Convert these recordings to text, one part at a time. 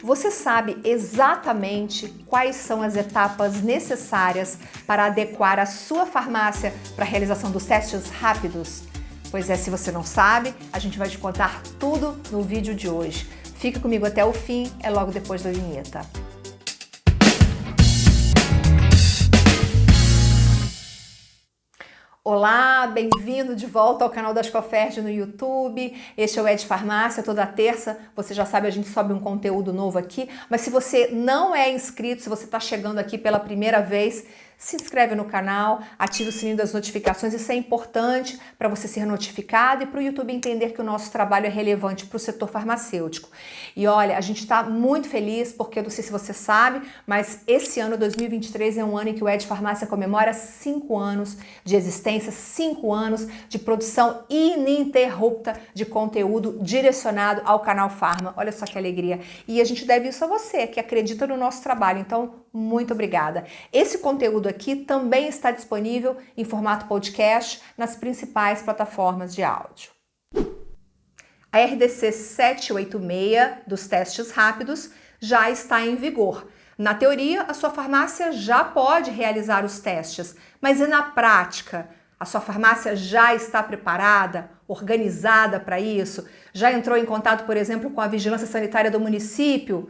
Você sabe exatamente quais são as etapas necessárias para adequar a sua farmácia para a realização dos testes rápidos? Pois é, se você não sabe, a gente vai te contar tudo no vídeo de hoje. Fica comigo até o fim, é logo depois da vinheta. Olá, bem-vindo de volta ao canal da Ascoferd no YouTube. Este é o Ed Farmácia, toda terça, você já sabe, a gente sobe um conteúdo novo aqui, mas se você não é inscrito, se você está chegando aqui pela primeira vez, se inscreve no canal, ative o sininho das notificações, isso é importante para você ser notificado e para o YouTube entender que o nosso trabalho é relevante para o setor farmacêutico. E olha, a gente está muito feliz porque, eu não sei se você sabe, mas esse ano, 2023, é um ano em que o Ed Farmácia comemora 5 anos de existência, 5 anos de produção ininterrupta de conteúdo direcionado ao canal Farma. Olha só que alegria. E a gente deve isso a você, que acredita no nosso trabalho. Então, muito obrigada. Esse conteúdo aqui também está disponível em formato podcast nas principais plataformas de áudio. A RDC 786 dos testes rápidos já está em vigor. Na teoria, a sua farmácia já pode realizar os testes, mas e na prática? A sua farmácia já está preparada, organizada para isso? Já entrou em contato, por exemplo, com a Vigilância Sanitária do município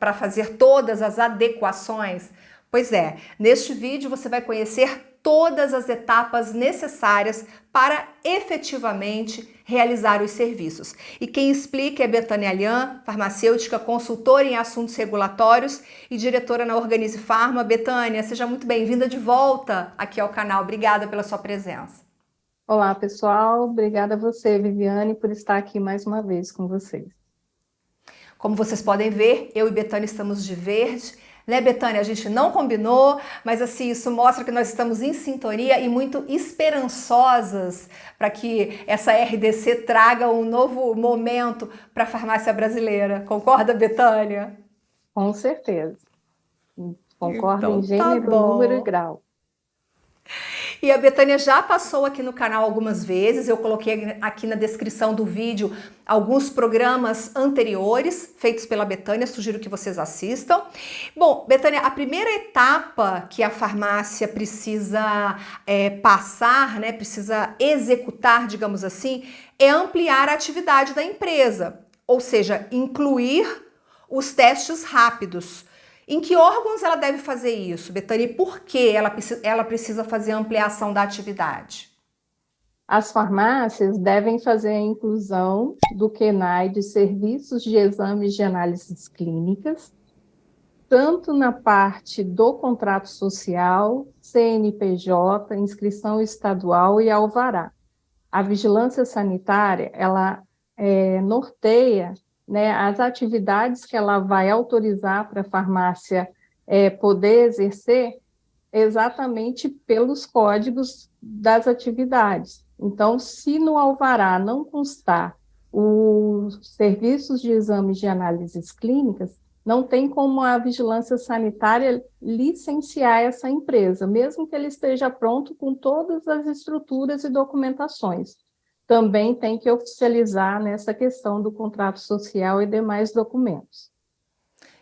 para fazer todas as adequações? Pois é, neste vídeo você vai conhecer todas as etapas necessárias para efetivamente realizar os serviços. E quem explica é Betânia Lian, farmacêutica, consultora em assuntos regulatórios e diretora na Organize Farma. Betânia, seja muito bem-vinda de volta aqui ao canal. Obrigada pela sua presença. Olá, pessoal. Obrigada a você, Viviane, por estar aqui mais uma vez com vocês. Como vocês podem ver, eu e Betânia estamos de verde. Né, Betânia? A gente não combinou, mas assim, isso mostra que nós estamos em sintonia e muito esperançosas para que essa RDC traga um novo momento para a farmácia brasileira. Concorda, Betânia? Com certeza. Concordo Então, em gênero, número e grau. E a Betânia já passou aqui no canal algumas vezes, eu coloquei aqui na descrição do vídeo alguns programas anteriores feitos pela Betânia, sugiro que vocês assistam. Bom, Betânia, a primeira etapa que a farmácia precisa passar, né, precisa executar, digamos assim, é ampliar a atividade da empresa, ou seja, incluir os testes rápidos. Em que órgãos ela deve fazer isso, Betânia, e por que ela precisa fazer a ampliação da atividade? As farmácias devem fazer a inclusão do QNAI de serviços de exames de análises clínicas, tanto na parte do contrato social, CNPJ, inscrição estadual e alvará. A vigilância sanitária, ela norteia, né, as atividades que ela vai autorizar para a farmácia poder exercer exatamente pelos códigos das atividades. Então, se no alvará não constar os serviços de exames de análises clínicas, não tem como a vigilância sanitária licenciar essa empresa, mesmo que ele esteja pronto com todas as estruturas e documentações. Também tem que oficializar nessa questão do contrato social e demais documentos.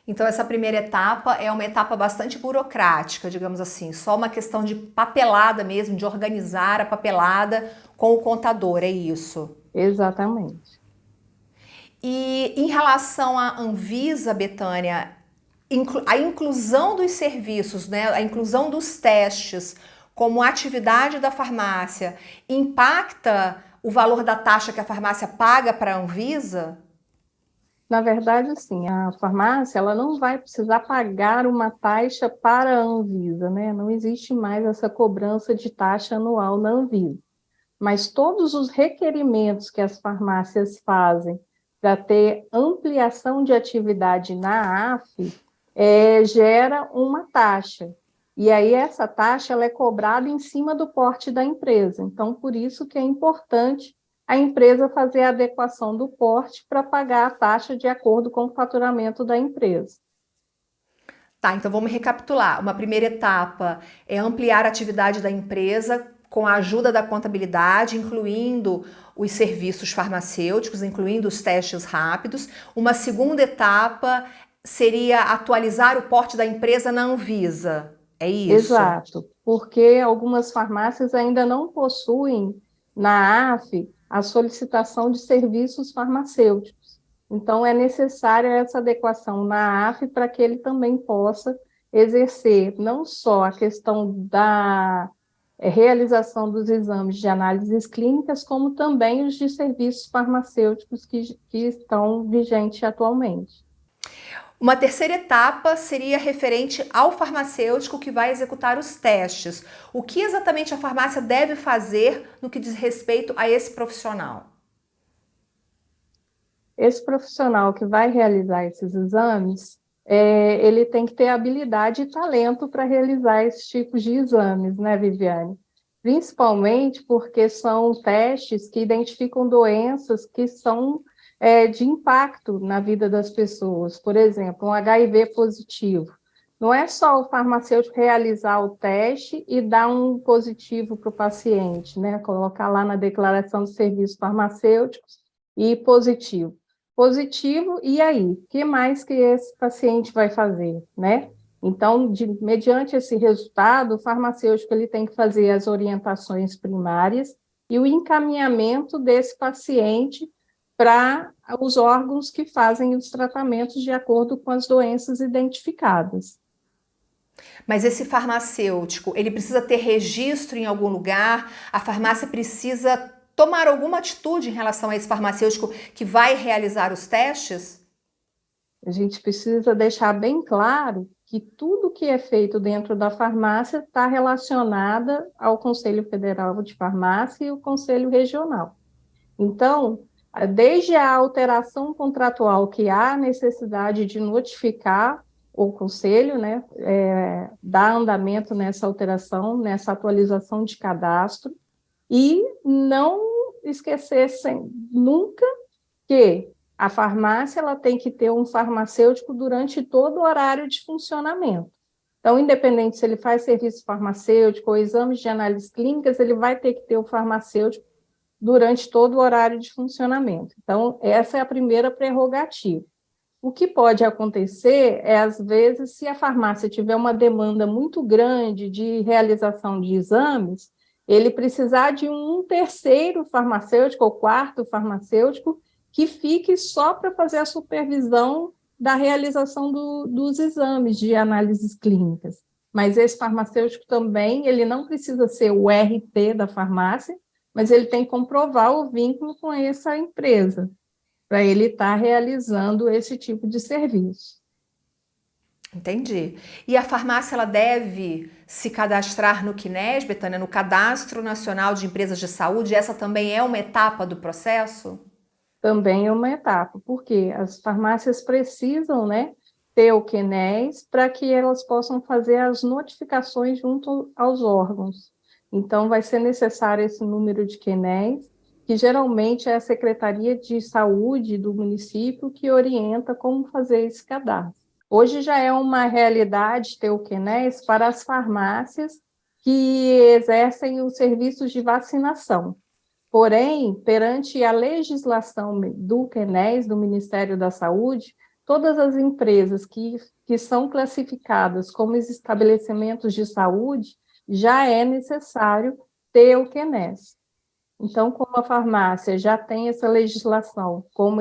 Então, essa primeira etapa é uma etapa bastante burocrática, digamos assim, só uma questão de papelada mesmo, de organizar a papelada com o contador, é isso? Exatamente. E em relação à Anvisa, Betânia, a inclusão dos serviços, né, a inclusão dos testes como atividade da farmácia, impacta o valor da taxa que a farmácia paga para a Anvisa? Na verdade, sim, a farmácia ela não vai precisar pagar uma taxa para a Anvisa, né? Não existe mais essa cobrança de taxa anual na Anvisa. Mas todos os requerimentos que as farmácias fazem para ter ampliação de atividade na AF gera uma taxa. E aí essa taxa ela é cobrada em cima do porte da empresa. Então, por isso que é importante a empresa fazer a adequação do porte para pagar a taxa de acordo com o faturamento da empresa. Tá, então vamos recapitular. Uma primeira etapa é ampliar a atividade da empresa com a ajuda da contabilidade, incluindo os serviços farmacêuticos, incluindo os testes rápidos. Uma segunda etapa seria atualizar o porte da empresa na Anvisa, é isso? Exato, porque algumas farmácias ainda não possuem na AF a solicitação de serviços farmacêuticos. Então, é necessária essa adequação na AF para que ele também possa exercer não só a questão da realização dos exames de análises clínicas, como também os de serviços farmacêuticos que estão vigentes atualmente. Uma terceira etapa seria referente ao farmacêutico que vai executar os testes. O que exatamente a farmácia deve fazer no que diz respeito a esse profissional? Esse profissional que vai realizar esses exames, ele tem que ter habilidade e talento para realizar esses tipos de exames, né, Viviane? Principalmente porque são testes que identificam doenças que são de impacto na vida das pessoas. Por exemplo, um HIV positivo. Não é só o farmacêutico realizar o teste e dar um positivo para o paciente, né? Colocar lá na declaração de serviços farmacêuticos e positivo. Positivo, e aí? O que mais que esse paciente vai fazer, né? Então, mediante esse resultado, o farmacêutico ele tem que fazer as orientações primárias e o encaminhamento desse paciente para os órgãos que fazem os tratamentos de acordo com as doenças identificadas. Mas esse farmacêutico, ele precisa ter registro em algum lugar? A farmácia precisa tomar alguma atitude em relação a esse farmacêutico que vai realizar os testes? A gente precisa deixar bem claro que tudo que é feito dentro da farmácia está relacionado ao Conselho Federal de Farmácia e o Conselho Regional. Então, desde a alteração contratual que há necessidade de notificar o Conselho, né, dar andamento nessa alteração, nessa atualização de cadastro, e não esquecer nunca que a farmácia ela tem que ter um farmacêutico durante todo o horário de funcionamento. Então, independente se ele faz serviço farmacêutico ou exames de análises clínicas, ele vai ter que ter o farmacêutico durante todo o horário de funcionamento. Então, essa é a primeira prerrogativa. O que pode acontecer é, às vezes, se a farmácia tiver uma demanda muito grande de realização de exames, ele precisar de um terceiro farmacêutico ou quarto farmacêutico que fique só para fazer a supervisão da realização dos exames de análises clínicas. Mas esse farmacêutico também, ele não precisa ser o RT da farmácia, mas ele tem que comprovar o vínculo com essa empresa, para ele estar realizando esse tipo de serviço. Entendi. E a farmácia ela deve se cadastrar no CNES, Betânia, no Cadastro Nacional de Empresas de Saúde? Essa também é uma etapa do processo? Também é uma etapa, porque as farmácias precisam, né, ter o CNES para que elas possam fazer as notificações junto aos órgãos. Então, vai ser necessário esse número de CNES, que geralmente é a Secretaria de Saúde do município que orienta como fazer esse cadastro. Hoje já é uma realidade ter o CNES para as farmácias que exercem os serviços de vacinação. Porém, perante a legislação do CNES, do Ministério da Saúde, todas as empresas que são classificadas como estabelecimentos de saúde, já é necessário ter o CNES. Então, como a farmácia já tem essa legislação como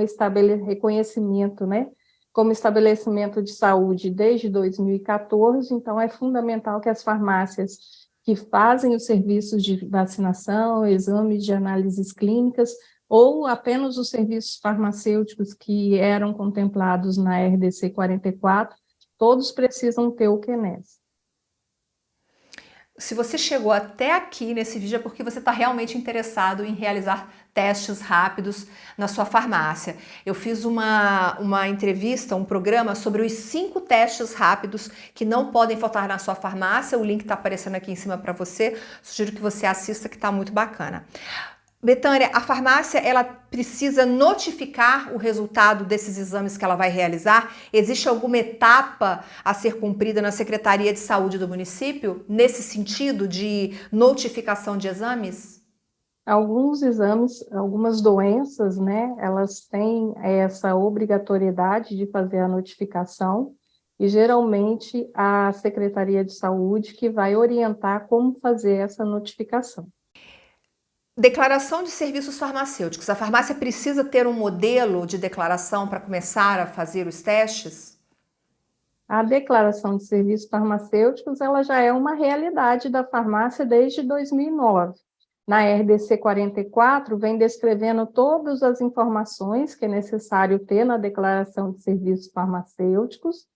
reconhecimento, né, como estabelecimento de saúde desde 2014, então é fundamental que as farmácias que fazem os serviços de vacinação, exames de análises clínicas, ou apenas os serviços farmacêuticos que eram contemplados na RDC 44, todos precisam ter o CNES. Se você chegou até aqui nesse vídeo é porque você está realmente interessado em realizar testes rápidos na sua farmácia. Eu fiz uma entrevista, um programa sobre os 5 testes rápidos que não podem faltar na sua farmácia. O link está aparecendo aqui em cima para você. Sugiro que você assista, que está muito bacana. Betânia, a farmácia ela precisa notificar o resultado desses exames que ela vai realizar? Existe alguma etapa a ser cumprida na Secretaria de Saúde do município nesse sentido de notificação de exames? Alguns exames, algumas doenças, né, elas têm essa obrigatoriedade de fazer a notificação, e geralmente a Secretaria de Saúde que vai orientar como fazer essa notificação. Declaração de serviços farmacêuticos. A farmácia precisa ter um modelo de declaração para começar a fazer os testes? A declaração de serviços farmacêuticos, ela já é uma realidade da farmácia desde 2009. Na RDC 44, vem descrevendo todas as informações que é necessário ter na declaração de serviços farmacêuticos,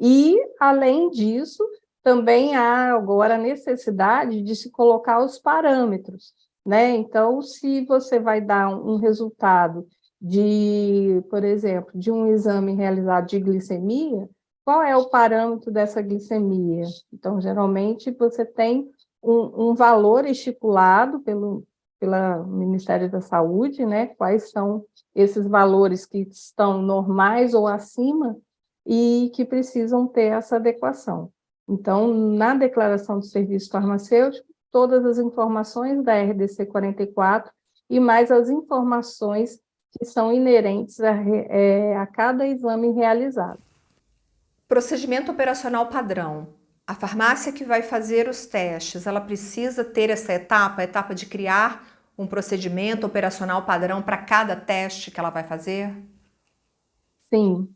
e, além disso, também há agora a necessidade de se colocar os parâmetros, né? Então, se você vai dar um resultado de, por exemplo, de um exame realizado de glicemia, qual é o parâmetro dessa glicemia? Então, geralmente, você tem um valor estipulado pelo Ministério da Saúde, né? Quais são esses valores que estão normais ou acima e que precisam ter essa adequação. Então, na declaração do serviço farmacêutico, todas as informações da RDC 44 e mais as informações que são inerentes a cada exame realizado. Procedimento operacional padrão. A farmácia que vai fazer os testes, ela precisa ter essa etapa, a etapa de criar um procedimento operacional padrão para cada teste que ela vai fazer? Sim,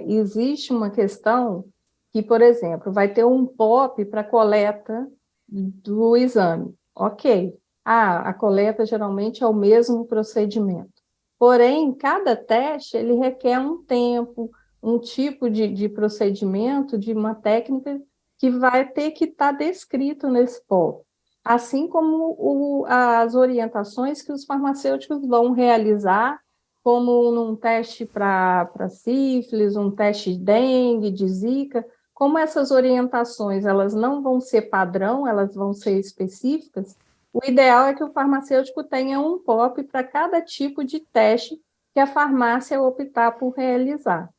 existe uma questão que, por exemplo, vai ter um POP para coleta do exame. Ok. A coleta geralmente é o mesmo procedimento. Porém, cada teste ele requer um tempo, um tipo de procedimento, de uma técnica que vai ter que estar descrito nesse POP. Assim como as orientações que os farmacêuticos vão realizar, como num teste para sífilis, um teste de dengue, de zika, como essas orientações elas não vão ser padrão, elas vão ser específicas, o ideal é que o farmacêutico tenha um POP para cada tipo de teste que a farmácia optar por realizar.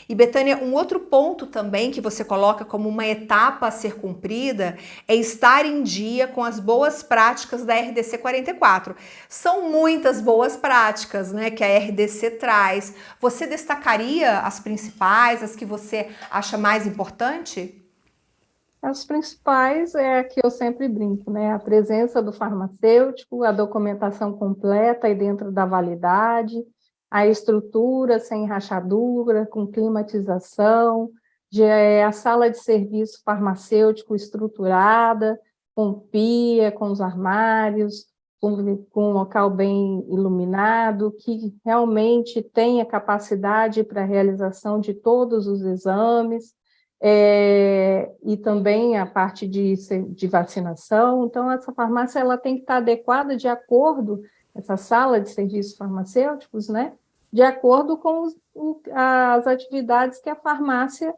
E, Betânia, um outro ponto também que você coloca como uma etapa a ser cumprida é estar em dia com as boas práticas da RDC 44. São muitas boas práticas, né, que a RDC traz. Você destacaria as principais, as que você acha mais importante? As principais é a que eu sempre brinco, né? A presença do farmacêutico, a documentação completa e dentro da validade, a estrutura sem rachadura, com climatização, a sala de serviço farmacêutico estruturada, com pia, com os armários, com um local bem iluminado, que realmente tenha capacidade para a realização de todos os exames, e também a parte de vacinação. Então, essa farmácia ela tem que estar adequada de acordo, essa sala de serviços farmacêuticos, né, de acordo com as atividades que a farmácia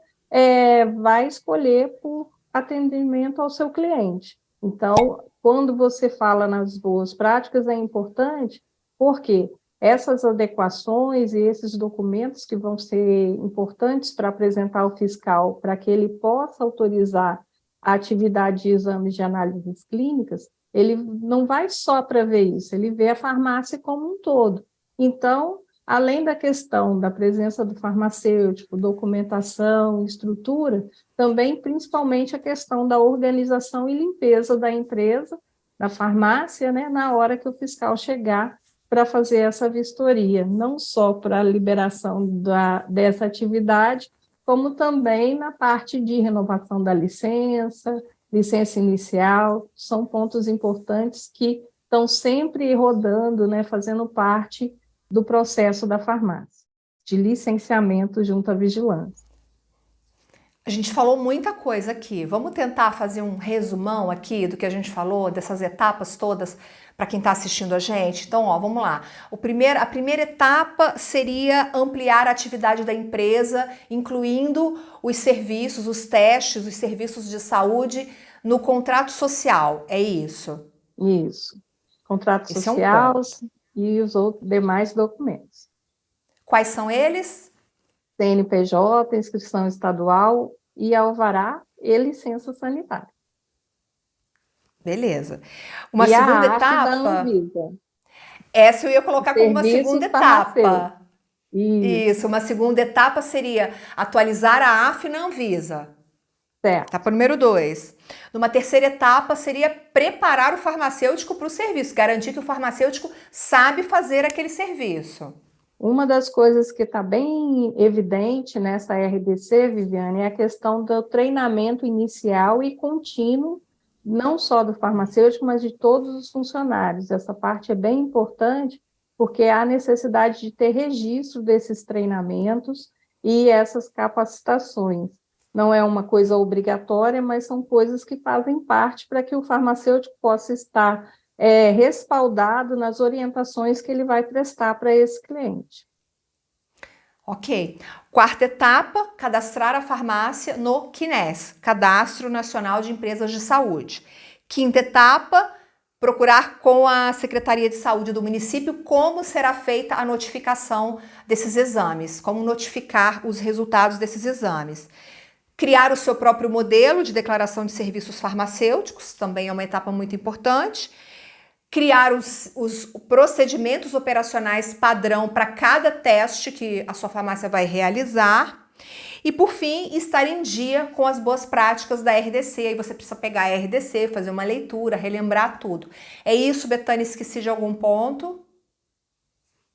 vai escolher por atendimento ao seu cliente. Então, quando você fala nas boas práticas, é importante, porque essas adequações e esses documentos que vão ser importantes para apresentar ao fiscal, para que ele possa autorizar a atividade de exames de análises clínicas, ele não vai só para ver isso, ele vê a farmácia como um todo. Então, além da questão da presença do farmacêutico, documentação, estrutura, também, principalmente, a questão da organização e limpeza da empresa, da farmácia, né, na hora que o fiscal chegar para fazer essa vistoria, não só para a liberação dessa atividade, como também na parte de renovação da licença, licença inicial, são pontos importantes que estão sempre rodando, né, fazendo parte do processo da farmácia, de licenciamento junto à vigilância. A gente falou muita coisa aqui. Vamos tentar fazer um resumão aqui do que a gente falou, dessas etapas todas, para quem está assistindo a gente. Então, ó, vamos lá. A primeira etapa seria ampliar a atividade da empresa, incluindo os serviços, os testes, os serviços de saúde no contrato social. É isso? Isso. Contrato Esse é um social ponto. e os demais documentos. Quais são eles? CNPJ, inscrição estadual e alvará e licença sanitária. Beleza. Uma E a segunda AF da etapa, Anvisa, essa eu ia colocar como uma serviços segunda etapa. farmacêuticos. Isso, Isso, uma segunda etapa seria atualizar a AF na Anvisa. certo. Etapa número 2. Numa terceira etapa seria preparar o farmacêutico para o serviço, garantir que o farmacêutico sabe fazer aquele serviço. Uma das coisas que está bem evidente nessa RDC, Viviane, é a questão do treinamento inicial e contínuo, não só do farmacêutico, mas de todos os funcionários. Essa parte é bem importante, porque há necessidade de ter registro desses treinamentos e essas capacitações. Não é uma coisa obrigatória, mas são coisas que fazem parte para que o farmacêutico possa estar respaldado nas orientações que ele vai prestar para esse cliente. Ok. Quarta etapa, cadastrar a farmácia no CNES, Cadastro Nacional de Empresas de Saúde. Quinta etapa, procurar com a Secretaria de Saúde do município como será feita a notificação desses exames, como notificar os resultados desses exames. Criar o seu próprio modelo de declaração de serviços farmacêuticos, também é uma etapa muito importante. Criar os procedimentos operacionais padrão para cada teste que a sua farmácia vai realizar. E, por fim, estar em dia com as boas práticas da RDC. Aí você precisa pegar a RDC, fazer uma leitura, relembrar tudo. É isso, Betânia? Esqueci de algum ponto?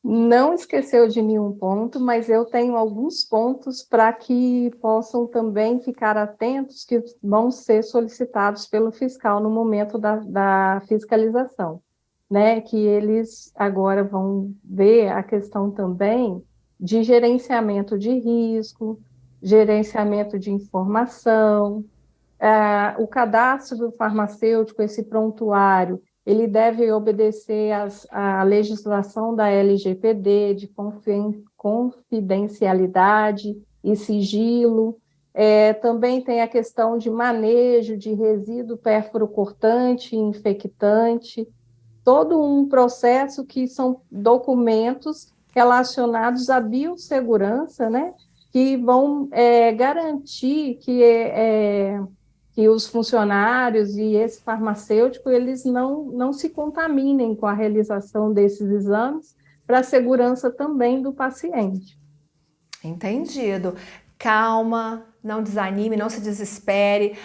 Não esqueceu de nenhum ponto, mas eu tenho alguns pontos para que possam também ficar atentos, que vão ser solicitados pelo fiscal no momento da fiscalização, né? Que eles agora vão ver a questão também de gerenciamento de risco, gerenciamento de informação, o cadastro do farmacêutico, esse prontuário, ele deve obedecer à legislação da LGPD, de confidencialidade e sigilo. Também tem a questão de manejo de resíduo perfluorocortante e infectante, todo um processo que são documentos relacionados à biossegurança, né, que vão garantir que os funcionários e esse farmacêutico, eles não se contaminem com a realização desses exames, para a segurança também do paciente. Entendido. Calma, não desanime, não se desespere.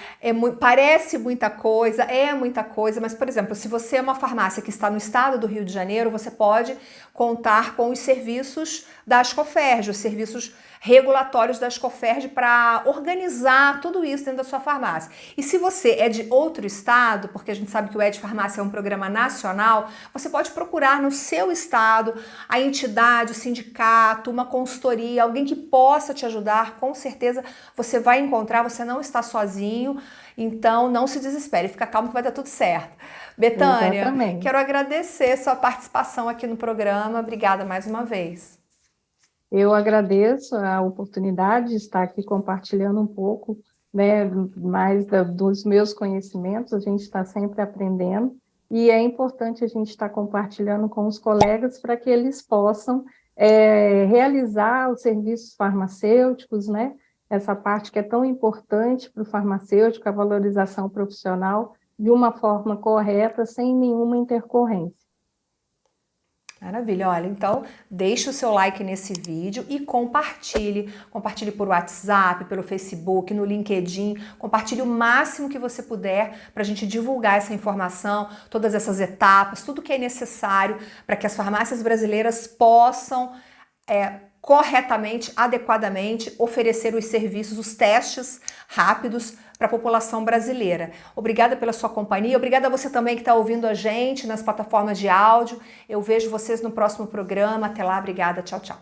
Parece muita coisa, é muita coisa, mas, por exemplo, se você é uma farmácia que está no estado do Rio de Janeiro, você pode contar com os serviços da Ascoferj, os serviços regulatórios da Ascoferj para organizar tudo isso dentro da sua farmácia. E se você é de outro estado, porque a gente sabe que o Ed Farmácia é um programa nacional, você pode procurar no seu estado a entidade, o sindicato, uma consultoria, alguém que possa te ajudar. Com certeza você vai encontrar, você não está sozinho, então não se desespere, fica calmo que vai dar tudo certo. Betânia, Exatamente. Quero agradecer sua participação aqui no programa, obrigada mais uma vez. Eu agradeço a oportunidade de estar aqui compartilhando um pouco, né, mais dos meus conhecimentos. A gente está sempre aprendendo e é importante a gente estar compartilhando com os colegas para que eles possam realizar os serviços farmacêuticos, né, essa parte que é tão importante para o farmacêutico, a valorização profissional, de uma forma correta, sem nenhuma intercorrência. Maravilha, olha, então deixe o seu like nesse vídeo e compartilhe por WhatsApp, pelo Facebook, no LinkedIn, compartilhe o máximo que você puder para a gente divulgar essa informação, todas essas etapas, tudo que é necessário para que as farmácias brasileiras possam corretamente, adequadamente oferecer os serviços, os testes rápidos para a população brasileira. Obrigada pela sua companhia, obrigada a você também que está ouvindo a gente nas plataformas de áudio. Eu vejo vocês no próximo programa. Até lá, obrigada, tchau, tchau.